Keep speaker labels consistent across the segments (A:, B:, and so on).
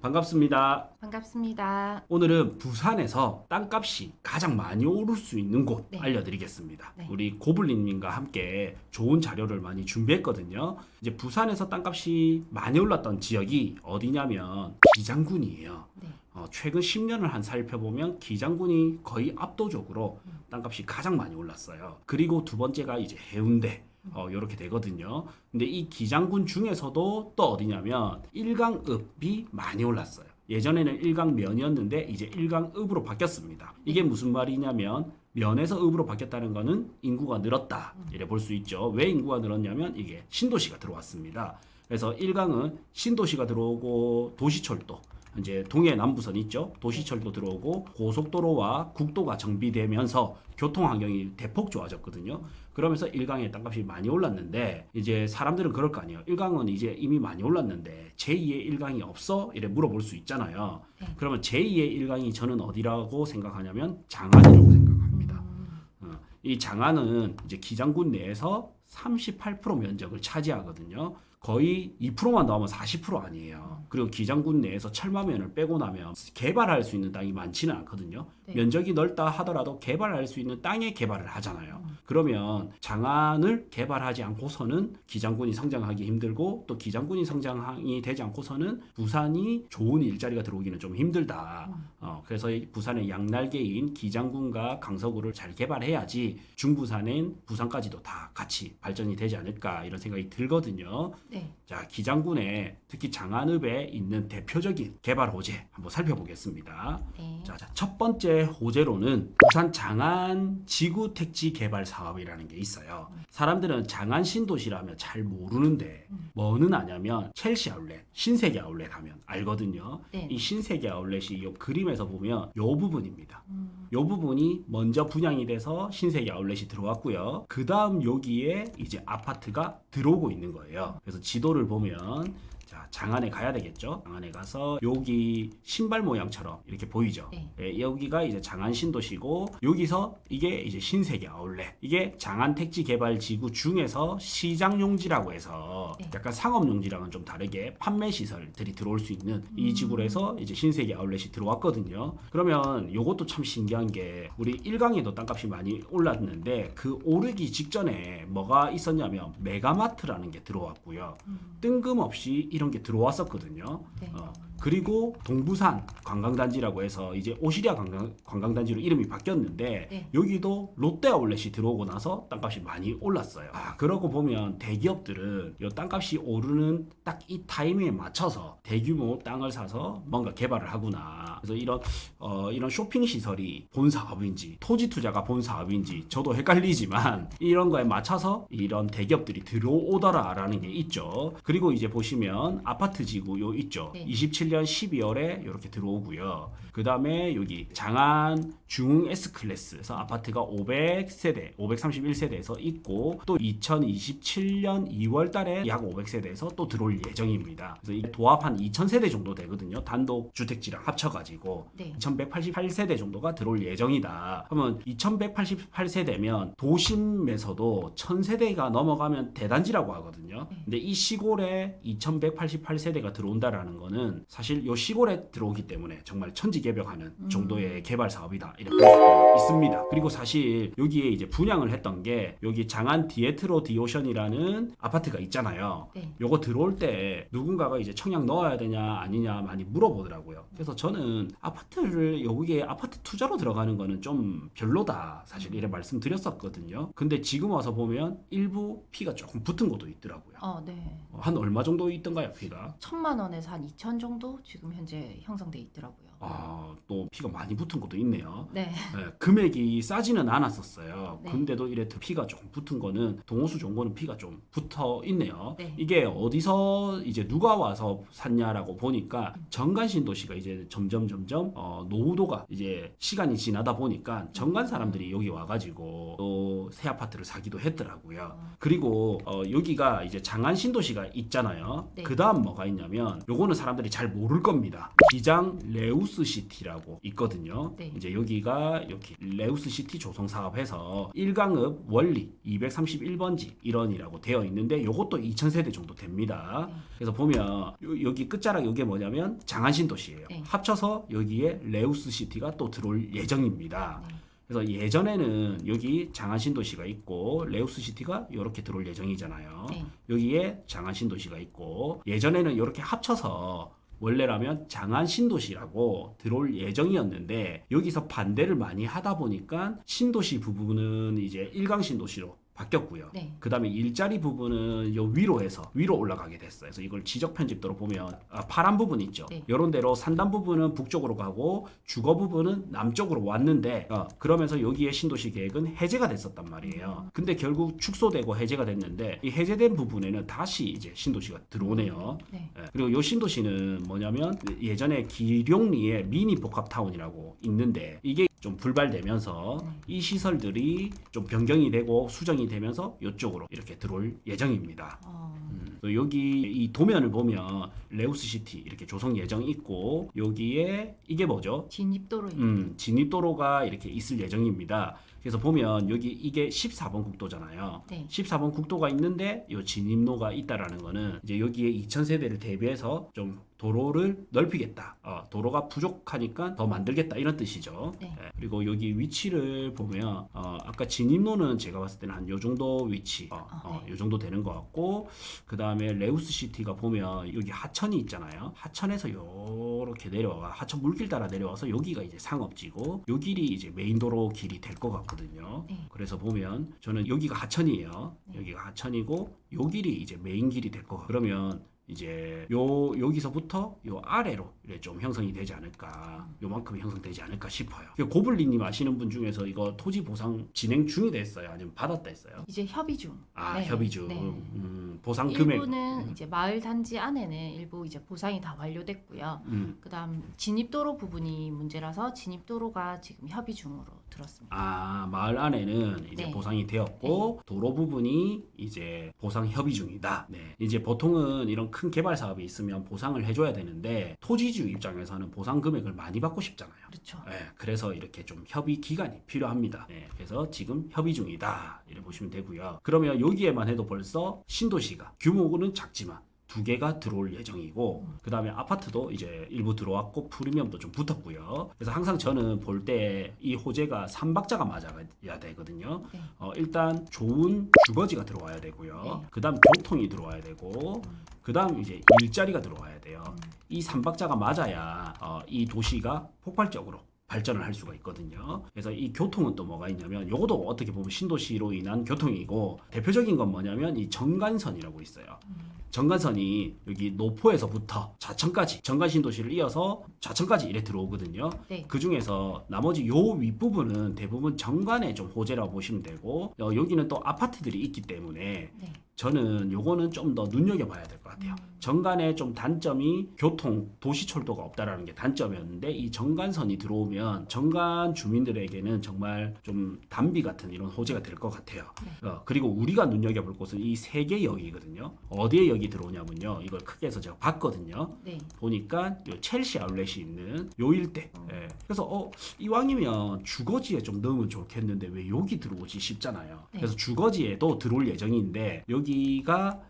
A: 반갑습니다.
B: 반갑습니다.
A: 오늘은 부산에서 땅값이 가장 많이 오를 수 있는 곳
B: 네.
A: 알려드리겠습니다.
B: 네.
A: 우리 고블린님과 함께 좋은 자료를 많이 준비했거든요. 이제 부산에서 땅값이 많이 올랐던 지역이 어디냐면 기장군이에요.
B: 네.
A: 최근 10년을 한 살펴보면 기장군이 거의 압도적으로 땅값이 가장 많이 올랐어요. 그리고 두 번째가 이제 해운대. 이렇게 되거든요. 근데 이 기장군 중에서도 또 어디냐면 일강읍이 많이 올랐어요. 예전에는 일강면이었는데 이제 일강읍으로 바뀌었습니다. 이게 무슨 말이냐면 면에서 읍으로 바뀌었다는 거는 인구가 늘었다 이래 볼 수 있죠. 왜 인구가 늘었냐면 이게 신도시가 들어왔습니다. 그래서 일강은 신도시가 들어오고 도시철도, 이제 동해 남부선 있죠. 도시철도 들어오고 고속도로와 국도가 정비되면서 교통 환경이 대폭 좋아졌거든요. 그러면서 일강의 땅값이 많이 올랐는데 이제 사람들은 그럴 거 아니에요. 일강은 이제 이미 많이 올랐는데 제2의 일강이 없어? 이래 물어볼 수 있잖아요.
B: 네.
A: 그러면 제2의 일강이 저는 어디라고 생각하냐면 장안이라고 생각합니다. 이 장안은 이제 기장군 내에서 38% 면적을 차지하거든요. 거의 2%만 나오면 40% 아니에요. 그리고 기장군 내에서 철마면을 빼고 나면 개발할 수 있는 땅이 많지는 않거든요.
B: 네.
A: 면적이 넓다 하더라도 개발할 수 있는 땅에 개발을 하잖아요. 그러면 장안을 개발하지 않고서는 기장군이 성장하기 힘들고 또 기장군이 성장이 되지 않고서는 부산이 좋은 일자리가 들어오기는 좀 힘들다. 그래서 부산의 양날개인 기장군과 강서구를 잘 개발해야지 중부산인 부산까지도 다 같이 발전이 되지 않을까 이런 생각이 들거든요.
B: 네.
A: 자, 기장군에 특히 장안읍에 있는 대표적인 개발 호재 한번 살펴보겠습니다.
B: 네.
A: 자, 첫 번째 호재로는 부산 장안 지구 택지 개발 사업이라는 게 있어요. 사람들은 장안 신도시라면 잘 모르는데 뭐는 아냐면 첼시 아울렛, 신세계 아울렛 하면 알거든요.
B: 네.
A: 이 신세계 아울렛이 이 그림에서 보면 이 부분입니다. 이 부분이 먼저 분양이 돼서 신세계 아울렛이 들어왔고요. 그 다음 여기에 이제 아파트가 들어오고 있는 거예요. 그래서 지도를 보면 자, 장안에 가야 되겠죠. 장안에 가서 여기 신발 모양처럼 이렇게 보이죠.
B: 네.
A: 예, 여기가 이제 장안 신도시고 여기서 이게 이제 신세계 아울렛. 이게 장안 택지 개발 지구 중에서 시장 용지라고 해서
B: 네.
A: 약간 상업 용지랑은 좀 다르게 판매 시설들이 들어올 수 있는 이 지구로 해서 이제 신세계 아울렛이 들어왔거든요. 그러면 요것도 참 신기한 게 우리 일강에도 땅값이 많이 올랐는데 그 오르기 직전에 뭐가 있었냐면 메가마트라는 게 들어왔고요. 뜬금없이 이런 게 들어왔었거든요.
B: 네.
A: 그리고 동부산 관광단지라고 해서 이제 오시리아 관광단지로 이름이 바뀌었는데
B: 네.
A: 여기도 롯데 아울렛이 들어오고 나서 땅값이 많이 올랐어요. 그러고 보면 대기업들은 이 땅값이 오르는 딱 이 타이밍에 맞춰서 대규모 땅을 사서 뭔가 개발을 하구나. 그래서 이런 쇼핑 시설이 본 사업인지 토지 투자가 본 사업인지 저도 헷갈리지만 이런 거에 맞춰서 이런 대기업들이 들어오더라라는 게 있죠. 그리고 이제 보시면 아파트 지구 요 있죠.
B: 네.
A: 27년 12월에 이렇게 들어오고요. 그 다음에 여기 장안 중흥 S클래스에서 아파트가 500세대, 531세대에서 있고 또 2027년 2월 달에 약 500세대에서 또 들어올 예정입니다. 그래서 이게 도합 한 2000세대 정도 되거든요. 단독 주택지랑 합쳐가지고
B: 네.
A: 2188세대 정도가 들어올 예정이다. 그러면 2188세대면 도심에서도 1000세대가 넘어가면 대단지라고 하거든요. 근데 이 시골에 2188세대가 들어온다라는 거는 사실 이 시골에 들어오기 때문에 정말 천지개벽하는 정도의 개발 사업이다 이렇게 볼 수 있습니다. 그리고 사실 여기에 이제 분양을 했던 게 여기 장안 디에트로 디오션이라는 아파트가 있잖아요.
B: 네.
A: 요거 들어올 때 누군가가 이제 청약 넣어야 되냐 아니냐 많이 물어보더라고요. 그래서 저는 아파트를 여기에 아파트 투자로 들어가는 거는 좀 별로다 사실 이래 말씀드렸었거든요. 근데 지금 와서 보면 일부 피가 조금 붙은 곳도 있더라고요.
B: 네.
A: 한 얼마 정도 있던가요, 피가?
B: 1,000만 원에서 한 2천 정도 지금 현재 형성돼 있더라고요.
A: 또 피가 많이 붙은 곳도 있네요.
B: 네.
A: 네, 금액이 싸지는 않았었어요.
B: 네.
A: 근데도 이래 피가 조금 붙은 거는 동호수 좋은 거는 피가 좀 붙어 있네요.
B: 네.
A: 이게 어디서 이제 누가 와서 샀냐라고 보니까 정관 신도시가 이제 점점 노후도가 이제 시간이 지나다 보니까 정관 사람들이 여기 와가지고 또 새 아파트를 사기도 했더라고요. 그리고 여기가 이제 장안 신도시가 있잖아요.
B: 네.
A: 그 다음 뭐가 있냐면 요거는 사람들이 잘 모를 겁니다. 기장 레우스 시티라고 있거든요.
B: 네.
A: 이제 여기가 이렇게 레우스 시티 조성 사업해서 1강읍 원리 231번지 일원이라고 되어 있는데 요것도 2000세대 정도 됩니다.
B: 네.
A: 그래서 보면 여기 끝자락 이게 뭐냐면 장안 신도시예요.
B: 네.
A: 합쳐서 여기에 레우스 시티가 또 들어올 예정입니다.
B: 네.
A: 그래서 예전에는 여기 장안 신도시가 있고 레우스 시티가 이렇게 들어올 예정이잖아요.
B: 네.
A: 여기에 장안 신도시가 있고 예전에는 이렇게 합쳐서 원래라면 장안 신도시라고 들어올 예정이었는데 여기서 반대를 많이 하다 보니까 신도시 부분은 이제 일강 신도시로 바뀌었고요.
B: 네.
A: 그 다음에 일자리 부분은 요 위로해서 위로 올라가게 됐어요. 그래서 이걸 지적 편집도로 보면 파란 부분 있죠.
B: 네.
A: 이런 대로 산단 부분은 북쪽으로 가고 주거 부분은 남쪽으로 왔는데 그러면서 여기에 신도시 계획은 해제가 됐었단 말이에요. 근데 결국 축소되고 해제가 됐는데 이 해제된 부분에는 다시 이제 신도시가 들어오네요.
B: 네.
A: 예, 그리고 요 신도시는 뭐냐면 예전에 기룡리에 미니 복합타운이라고 있는데 이게 좀 불발되면서 이 시설들이 좀 변경이 되고 수정이 되면서 이쪽으로 이렇게 들어올 예정입니다. 또 여기 이 도면을 보면 레우스 시티 이렇게 조성 예정이 있고 여기에 이게 뭐죠?
B: 진입도로입니다.
A: 진입도로가 이렇게 있을 예정입니다. 그래서 보면 여기 이게 14번 국도잖아요.
B: 네.
A: 14번 국도가 있는데 이 진입로가 있다라는 거는 이제 여기에 2000세대를 대비해서 좀 도로를 넓히겠다. 도로가 부족하니까 더 만들겠다 이런 뜻이죠.
B: 네.
A: 예, 그리고 여기 위치를 보면 아까 진입로는 제가 봤을 때는 한 요 정도 위치,
B: 네.
A: 요 정도 되는 것 같고 그 다음에 레우스 시티가 보면 여기 하천이 있잖아요. 하천에서 요렇게 내려와 하천 물길 따라 내려와서 여기가 이제 상업지고 요 길이 이제 메인 도로 길이 될 것 같거든요.
B: 네.
A: 그래서 보면 저는 여기가 하천이에요.
B: 네.
A: 여기가 하천이고 요 길이 이제 메인 길이 될 것 같고 그러면 이제 여기서부터 요 아래로 이렇게 좀 형성이 되지 않을까, 요만큼 형성되지 않을까 싶어요. 고블린님 아시는 분 중에서 이거 토지 보상 진행 중이다 했어요, 아니면 받았다 했어요?
B: 이제 협의 중. 네.
A: 협의 중.
B: 네.
A: 보상 금액.
B: 일부는 이제 마을 단지 안에는 일부 이제 보상이 다 완료됐고요. 그다음 진입도로 부분이 문제라서 진입도로가 지금 협의 중으로 들었습니다.
A: 마을 안에는 이제
B: 네.
A: 보상이 되었고 도로 부분이 이제 보상 협의 중이다. 네. 이제 보통은 이런 큰 개발 사업이 있으면 보상을 해줘야 되는데 토지주 입장에서는 보상 금액을 많이 받고 싶잖아요.
B: 그렇죠.
A: 네, 그래서 이렇게 좀 협의 기간이 필요합니다. 네, 그래서 지금 협의 중이다. 이렇게 보시면 되고요. 그러면 여기에만 해도 벌써 신도시가 규모는 작지만 2개가 들어올 예정이고 그 다음에 아파트도 이제 일부 들어왔고 프리미엄도 좀 붙었고요. 그래서 항상 저는 볼 때 이 호재가 3박자가 맞아야 되거든요.
B: 네.
A: 일단 좋은 주거지가 들어와야 되고요.
B: 네.
A: 그 다음 교통이 들어와야 되고 그 다음 이제 일자리가 들어와야 돼요. 이 3박자가 맞아야 이 도시가 폭발적으로 발전을 할 수가 있거든요. 그래서 이 교통은 또 뭐가 있냐면 요것도 어떻게 보면 신도시로 인한 교통이고 대표적인 건 뭐냐면 이 정간선이라고 있어요. 정간선이 여기 노포에서부터 좌천까지 정간신도시를 이어서 좌천까지 이래 들어오거든요.
B: 네.
A: 그 중에서 나머지 요 윗부분은 대부분 정간에 좀 호재라고 보시면 되고 여기는 또 아파트들이 있기 때문에
B: 네.
A: 저는 요거는 좀 더 눈여겨봐야 될 것 같아요. 정간의 좀 단점이 교통, 도시철도가 없다라는 게 단점이었는데 이 정간선이 들어오면 정간 주민들에게는 정말 좀 단비 같은 이런 호재가 될 것 같아요. 그리고 우리가 눈여겨볼 곳은 이 3개 역이거든요. 어디에 역이 들어오냐면요. 이걸 크게 해서 제가 봤거든요.
B: 네.
A: 보니까 요 첼시 아울렛이 있는 요 일대. 예. 그래서 이왕이면 주거지에 좀 넣으면 좋겠는데 왜 여기 들어오지 싶잖아요.
B: 네.
A: 그래서 주거지에도 들어올 예정인데 여기가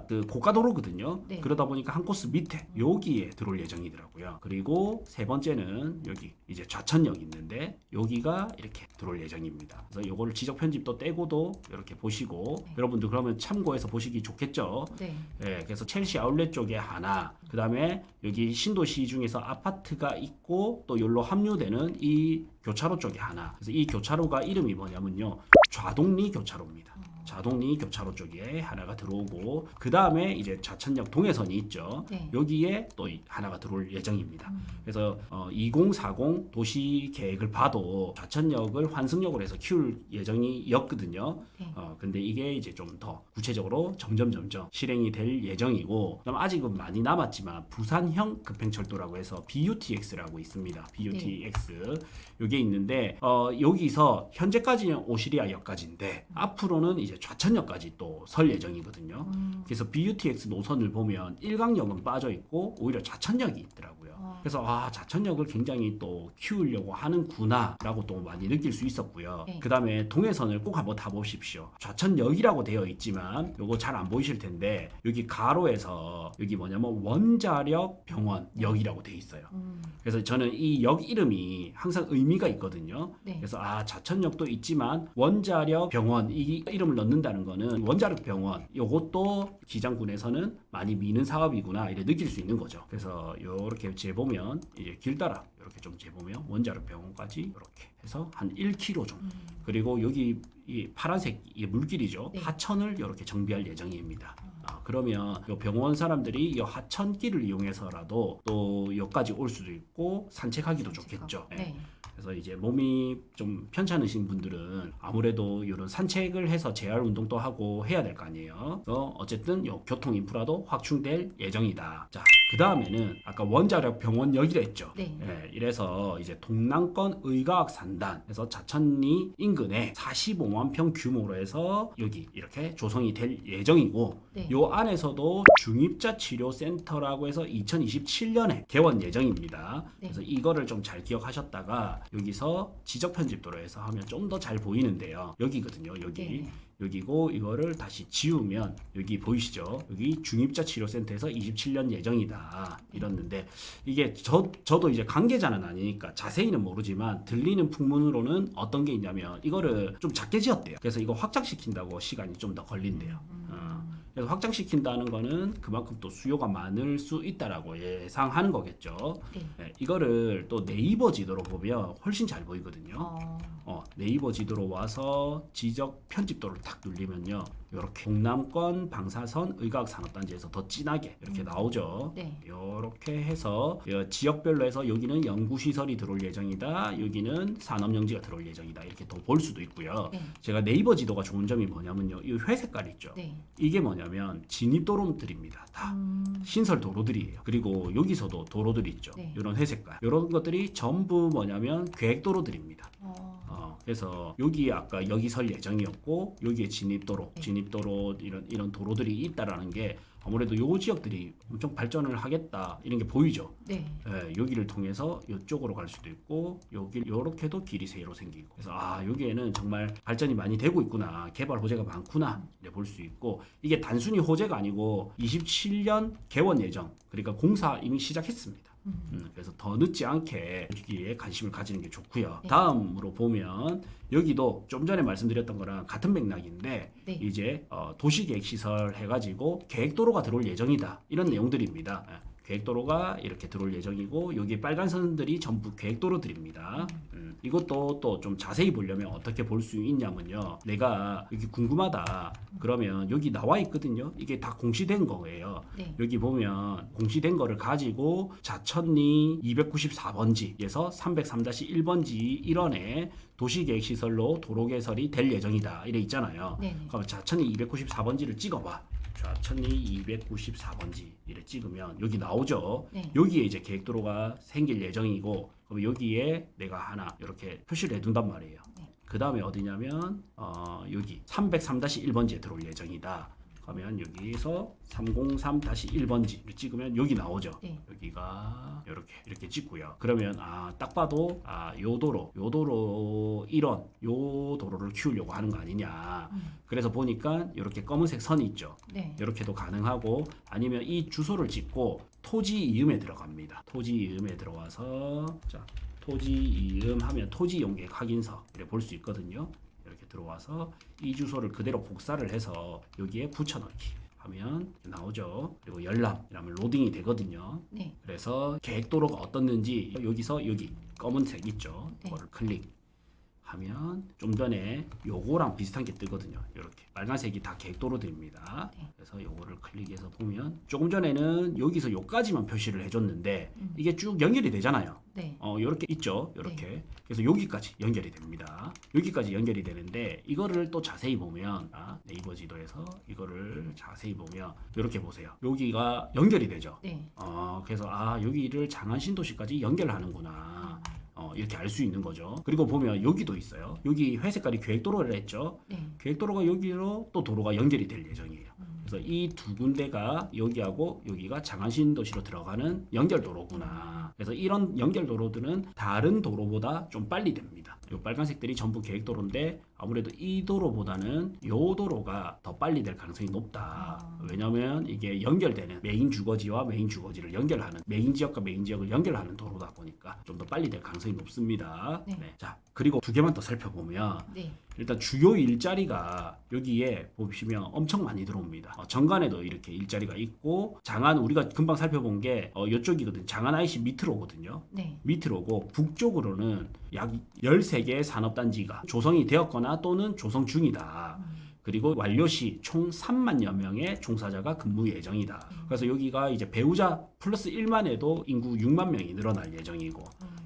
A: 그 고가도로거든요.
B: 네.
A: 그러다 보니까 한 코스 밑에 여기에 들어올 예정이더라고요. 그리고 세 번째는 여기 이제 좌천역 있는데 여기가 이렇게 들어올 예정입니다. 그래서 요거를 지적 편집도 떼고도 이렇게 보시고
B: 네.
A: 여러분들 그러면 참고해서 보시기 좋겠죠.
B: 네.
A: 예, 그래서 첼시 아울렛 쪽에 하나, 그 다음에 여기 신도시 중에서 아파트가 있고 또 여기로 합류되는 이 교차로 쪽에 하나. 그래서 이 교차로가 이름이 뭐냐면요, 좌동리 교차로입니다. 자동리 교차로 쪽에 하나가 들어오고 그 다음에 이제 좌천역 동해선이 있죠.
B: 네.
A: 여기에 또 하나가 들어올 예정입니다. 그래서 2040 도시 계획을 봐도 좌천역을 환승역으로 해서 키울 예정이었거든요.
B: 네.
A: 근데 이게 이제 좀 더 구체적으로 점점 실행이 될 예정이고, 그다음 아직은 많이 남았지만 부산형 급행철도라고 해서 BUTX라고 있습니다. BUTX 이게 있는데 여기서 현재까지는 오시리아역까지인데 앞으로는 이제 좌천역까지 또 설 예정이거든요. 그래서 BUTX 노선을 보면 일강역은 빠져 있고 오히려 좌천역이 있더라고요. 그래서 좌천역을 굉장히 또 키우려고 하는구나라고 또 많이 느낄 수 있었고요.
B: 네.
A: 그 다음에 동해선을 꼭 한번 타보십시오. 좌천역이라고 되어 있지만 요거 잘 안 보이실 텐데 여기 가로에서 여기 뭐냐면 원자력 병원역이라고 되어 있어요. 그래서 저는 이 역 이름이 항상 의미가 있거든요.
B: 네.
A: 그래서 좌천역도 있지만 원자력 병원 이 이름을 넣는다는 거는 원자력 병원 요것도 기장군에서는 많이 미는 사업이구나 이렇게 느낄 수 있는 거죠. 그래서 요렇게 재보면 이제 길 따라 이렇게 좀 재보면 원자력 병원까지 이렇게 해서 한 1km 정도. 그리고 여기 이 파란색 이 물길이죠.
B: 네.
A: 하천을 이렇게 정비할 예정입니다. 그러면 요 병원 사람들이 이 하천길을 이용해서라도 또 여기까지 올 수도 있고 산책하기도 좋겠죠.
B: 네.
A: 그래서 이제 몸이 좀 편찮으신 분들은 아무래도 이런 산책을 해서 재활 운동도 하고 해야 될 거 아니에요. 그래서 어쨌든 요 교통 인프라도 확충될 예정이다. 자, 그 다음에는 아까 원자력 병원역이라 했죠.
B: 네.
A: 이래서 이제 동남권 의과학 산단에서 자천리 인근에 45만 평 규모로 해서 여기 이렇게 조성이 될 예정이고,
B: 네.
A: 요 안에서도 중입자 치료센터라고 해서 2027년에 개원 예정입니다.
B: 네.
A: 그래서 이거를 좀 잘 기억하셨다가 여기서 지적 편집도로 해서 하면 좀 더 잘 보이는데요. 여기거든요. 여기.
B: 네.
A: 여기고 이거를 다시 지우면 여기 보이시죠? 여기 중입자 치료센터에서 27년 예정이다 이랬는데 이게 저도 이제 관계자는 아니니까 자세히는 모르지만 들리는 풍문으로는 어떤 게 있냐면 이거를 좀 작게 지었대요. 그래서 이거 확장시킨다고 시간이 좀 더 걸린대요. 그래서 확장시킨다는 거는 그만큼 또 수요가 많을 수 있다라고 예상하는 거겠죠.
B: 네.
A: 이거를 또 네이버 지도로 보면 훨씬 잘 보이거든요. 네이버 지도로 와서 지적 편집도를 딱 눌리면요, 이렇게 동남권 방사선 의과학산업단지에서 더 진하게 이렇게 나오죠.
B: 네.
A: 이렇게 해서 지역별로 해서 여기는 연구시설이 들어올 예정이다, 여기는 산업용지가 들어올 예정이다 이렇게 더 볼 수도 있고요.
B: 네.
A: 제가 네이버 지도가 좋은 점이 뭐냐면요, 이 회색깔 있죠.
B: 네.
A: 이게 뭐냐면 진입도로들입니다. 다 신설 도로들이에요. 그리고 여기서도 도로들이 있죠.
B: 네.
A: 이런 회색깔, 이런 것들이 전부 뭐냐면 계획도로들입니다. 그래서 여기 아까 여기 설 예정이었고 여기에 진입도로,
B: 네.
A: 진입도로 이런 도로들이 있다라는 게 아무래도 요 지역들이 엄청 발전을 하겠다 이런 게 보이죠.
B: 네.
A: 여기를 통해서 이쪽으로 갈 수도 있고 여기 요렇게도 길이 새로 생기고, 그래서 여기에는 정말 발전이 많이 되고 있구나, 개발 호재가 많구나 이렇게 볼 수 있고, 이게 단순히 호재가 아니고 27년 개원 예정, 그러니까 공사 이미 시작했습니다. 그래서 더 늦지 않게 여기에 관심을 가지는 게 좋고요.
B: 네.
A: 다음으로 보면 여기도 좀 전에 말씀드렸던 거랑 같은 맥락인데
B: 네.
A: 이제 도시계획시설 해가지고 계획도로가 들어올 예정이다 이런 내용들입니다. 계획도로가 이렇게 들어올 예정이고 여기 빨간 선들이 전부 계획도로들입니다. 이것도 또 좀 자세히 보려면 어떻게 볼 수 있냐면요, 내가 여기 궁금하다 그러면 여기 나와 있거든요. 이게 다 공시된 거예요.
B: 네.
A: 여기 보면 공시된 거를 가지고 자천리 294번지에서 303-1번지 1원에 도시계획시설로 도로 개설이 될 예정이다 이래 있잖아요.
B: 네.
A: 그럼 자천리 294번지를 찍어봐. 자천리 294번지 이래 찍으면 여기 나오죠.
B: 네.
A: 여기에 이제 계획도로가 생길 예정이고, 그럼 여기에 내가 하나 이렇게 표시를 해둔단 말이에요.
B: 네.
A: 그 다음에 어디냐면 여기 303-1번지에 들어올 예정이다. 그러면 여기서 303-1번지를 찍으면 여기 나오죠.
B: 네.
A: 여기가 이렇게 찍고요. 그러면 딱 봐도 요 도로 1원 요 도로를 키우려고 하는 거 아니냐. 그래서 보니까 이렇게 검은색 선이 있죠.
B: 네.
A: 이렇게도 가능하고, 아니면 이 주소를 찍고 토지 이음에 들어갑니다. 토지 이음에 들어와서 자 토지 이음 하면 토지 용객 확인서 이렇게 볼 수 있거든요. 이렇게 들어와서 이 주소를 그대로 복사를 해서 여기에 붙여넣기 하면 나오죠. 그리고 열람 이러면 로딩이 되거든요.
B: 네.
A: 그래서 계획도로가 어떻는지 여기서 여기 검은색 있죠.
B: 네.
A: 그거를 클릭 하면 좀 전에 요거랑 비슷한 게 뜨거든요. 이렇게 빨간색이 다 계획도로들입니다.
B: 네.
A: 그래서 요거를 클릭해서 보면 조금 전에는 여기서 요까지만 표시를 해줬는데 이게 쭉 연결이 되잖아요.
B: 네.
A: 요렇게 있죠. 요렇게. 그래서 여기까지 연결이 됩니다. 여기까지 연결이 되는데 이거를 또 자세히 보면 네이버 지도에서 이거를 자세히 보면 이렇게 보세요. 여기가 연결이 되죠.
B: 네.
A: 그래서 여기를 장안신도시까지 연결하는구나. 이렇게 알 수 있는 거죠. 그리고 보면 여기도 있어요. 여기 회색깔이 계획도로를 했죠.
B: 네.
A: 계획도로가 여기로 또 도로가 연결이 될 예정이에요. 그래서 이 두 군데가 여기하고 여기가 장안신도시로 들어가는 연결도로구나. 그래서 이런 연결도로들은 다른 도로보다 좀 빨리 됩니다. 이 빨간색들이 전부 계획도로인데 아무래도 이 도로보다는 이 도로가 더 빨리 될 가능성이 높다. 왜냐하면 이게 연결되는 메인 주거지와 메인 주거지를 연결하는 메인 지역과 메인 지역을 연결하는 도로다 보니까 좀 더 빨리 될 가능성이 높습니다.
B: 네.
A: 자, 그리고 두 개만 더 살펴보면
B: 네.
A: 일단 주요 일자리가 여기에 보시면 엄청 많이 들어옵니다. 정관에도 이렇게 일자리가 있고 장안 우리가 금방 살펴본 게 이쪽이거든요. 장안 IC 밑으로 오거든요.
B: 네.
A: 밑으로 오고 북쪽으로는 약 13개의 산업단지가 조성이 되었거나 또는 조성 중이다. 그리고 완료 시 총 3만여 명의 종사자가 근무 예정이다. 그래서 여기가 이제 배우자 플러스 1만 해도 인구 6만 명이 늘어날 예정이고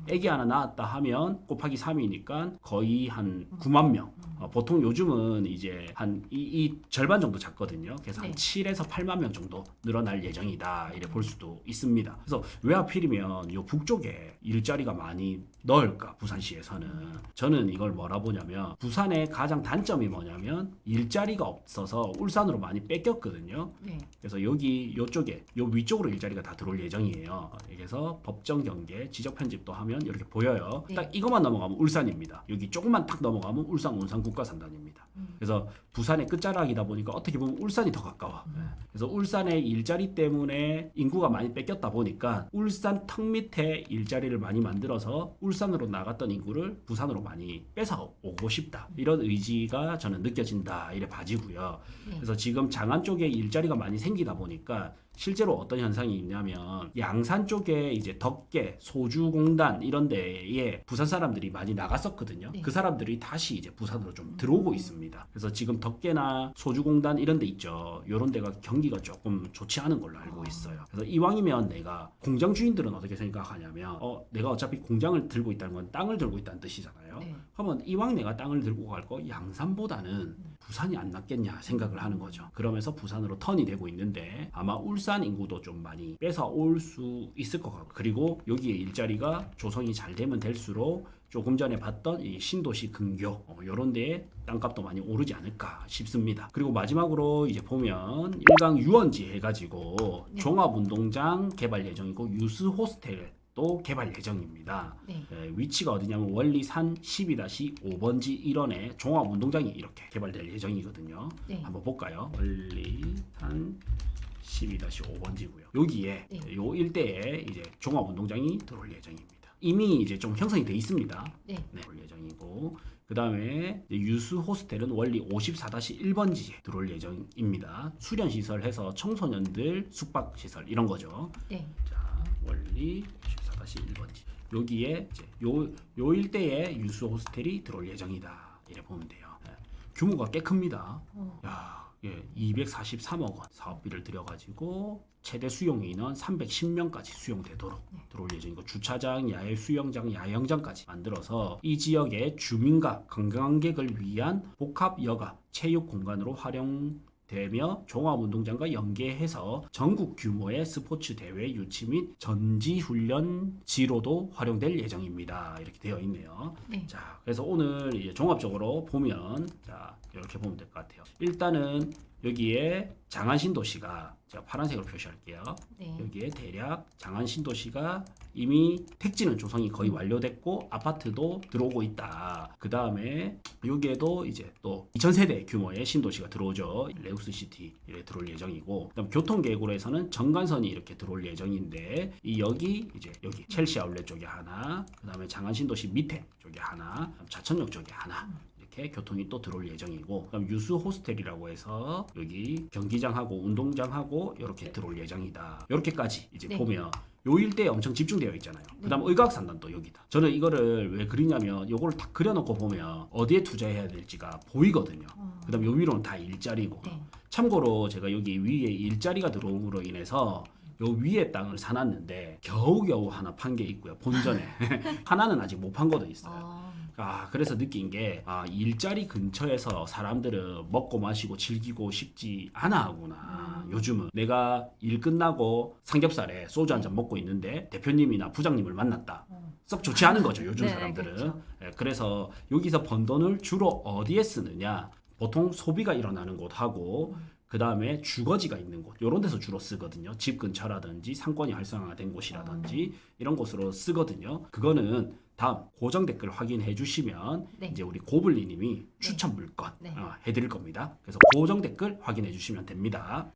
A: 애기 하나 낳았다 하면 곱하기 3이니까 거의 한 9만 명. 보통 요즘은 이제 한 이 절반 정도 잡거든요. 그래서 한
B: 네.
A: 7에서 8만 명 정도 늘어날 예정이다. 이래 볼 수도 있습니다. 그래서 왜 하필이면 요 북쪽에 일자리가 많이 넣을까? 부산시에서는. 저는 이걸 뭐라 보냐면 부산의 가장 단점이 뭐냐면 일자리가 없어서 울산으로 많이 뺏겼거든요.
B: 네.
A: 그래서 여기 요쪽에 요 위쪽으로 일자리가 다 들어올 예정이에요. 그래서 법정 경계 지적 편집도 하면 이렇게 보여요.
B: 네.
A: 딱 이것만 넘어가면 울산입니다. 여기 조금만 딱 넘어가면 울산 온산 국가산단입니다. 그래서 부산의 끝자락이다 보니까 어떻게 보면 울산이 더 가까워. 그래서 울산의 일자리 때문에 인구가 많이 뺏겼다 보니까 울산 턱 밑에 일자리를 많이 만들어서 울산으로 나갔던 인구를 부산으로 많이 뺏어 오고 싶다. 이런 의지가 저는 느껴진다. 이래 봐지고요.
B: 네.
A: 그래서 지금 장안 쪽에 일자리가 많이 생기다 보니까 실제로 어떤 현상이 있냐면 양산 쪽에 이제 덕계, 소주공단 이런 데에 부산 사람들이 많이 나갔었거든요.
B: 네.
A: 그 사람들이 다시 이제 부산으로 좀 들어오고 있습니다. 그래서 지금 덕계나 소주공단 이런 데 있죠. 이런 데가 경기가 조금 좋지 않은 걸로 알고 있어요. 그래서 이왕이면 내가 공장 주인들은 어떻게 생각하냐면 내가 어차피 공장을 들고 있다는 건 땅을 들고 있다는 뜻이잖아요.
B: 네.
A: 그러면 이왕 내가 땅을 들고 갈 거 양산보다는 부산이 안 낫겠냐 생각을 하는 거죠. 그러면서 부산으로 턴이 되고 있는데 아마 울산 인구도 좀 많이 뺏어 올 수 있을 것 같고 그리고 여기에 일자리가 조성이 잘 되면 될수록 조금 전에 봤던 이 신도시 근교 이런 데에 땅값도 많이 오르지 않을까 싶습니다. 그리고 마지막으로 이제 보면 일강 유원지 해가지고
B: 네.
A: 종합운동장 개발 예정이고 유스 호스텔 또 개발 예정입니다.
B: 네.
A: 위치가 어디냐면 원리산 12-5번지 일원에 종합운동장이 이렇게 개발될 예정이거든요.
B: 네.
A: 한번 볼까요? 원리산 12-5번지고요. 여기에
B: 네.
A: 요 일대에 이제 종합운동장이 들어올 예정입니다. 이미 이제 좀 형성이 돼 있습니다.
B: 네.
A: 들어올 예정이고 그 다음에 유스 호스텔은 원리 54-1번지에 들어올 예정입니다. 수련 시설 해서 청소년들 숙박 시설 이런 거죠.
B: 네.
A: 자, 원리 54-1번지. 여기에 이제 요 일대에 유스 호스텔이 들어올 예정이다. 이래 보면 돼요. 규모가 꽤 큽니다. 야, 243억 원 사업비를 들여가지고 최대 수용 인원 310명까지 수용되도록 들어올 예정이고 주차장, 야외 수영장, 야영장까지 만들어서 이 지역의 주민과 관광객을 위한 복합 여가 체육 공간으로 활용되며 종합운동장과 연계해서 전국 규모의 스포츠 대회 유치 및 전지훈련지로도 활용될 예정입니다. 이렇게 되어 있네요.
B: 네.
A: 자, 그래서 오늘 이제 종합적으로 보면 자 이렇게 보면 될 것 같아요. 일단은 여기에 장안신도시가 제가 파란색으로 표시할게요.
B: 네.
A: 여기에 대략 장안신도시가 이미 택지는 조성이 거의 완료됐고 아파트도 들어오고 있다. 그 다음에 여기에도 이제 또 2000세대 규모의 신도시가 들어오죠. 레우스시티 이렇게 들어올 예정이고 그다음 교통계획으로 해서는 정관선이 이렇게 들어올 예정인데 여기 이제 여기 첼시 아울렛 쪽에 하나 그 다음에 장안신도시 밑에 쪽에 하나 자천역 쪽에 하나 이렇게 교통이 또 들어올 예정이고 그다음 유스 호스텔이라고 해서 여기 경기장하고 운동장하고 이렇게 들어올 예정이다. 이렇게까지 이제
B: 네.
A: 보면 요 일대에 엄청 집중되어 있잖아요.
B: 네.
A: 그다음 의각산단도 여기다. 저는 이거를 왜 그리냐면 요거를 딱 그려놓고 보면 어디에 투자해야 될지가 보이거든요. 그다음 요 위로는 다 일자리고.
B: 네.
A: 참고로 제가 여기 위에 일자리가 들어옴으로 인해서 요 위에 땅을 사놨는데 겨우겨우 하나 판 게 있고요. 본전에 하나는 아직 못 판 것도 있어요. 그래서 느낀 게 일자리 근처에서 사람들은 먹고 마시고 즐기고 싶지 않아 하구나. 요즘은 내가 일 끝나고 삼겹살에 소주 한 잔 먹고 있는데 대표님이나 부장님을 만났다. 썩 좋지 않은 거죠. 요즘
B: 네,
A: 사람들은.
B: 그렇죠.
A: 그래서 여기서 번 돈을 주로 어디에 쓰느냐. 보통 소비가 일어나는 곳하고 그 다음에 주거지가 있는 곳 이런 데서 주로 쓰거든요. 집 근처라든지 상권이 활성화된 곳이라든지 이런 곳으로 쓰거든요. 그거는 다음 고정 댓글 확인해 주시면
B: 네.
A: 이제 우리 고블리님이 추천 물건
B: 네.
A: 해드릴 겁니다. 그래서 고정 댓글 확인해 주시면 됩니다.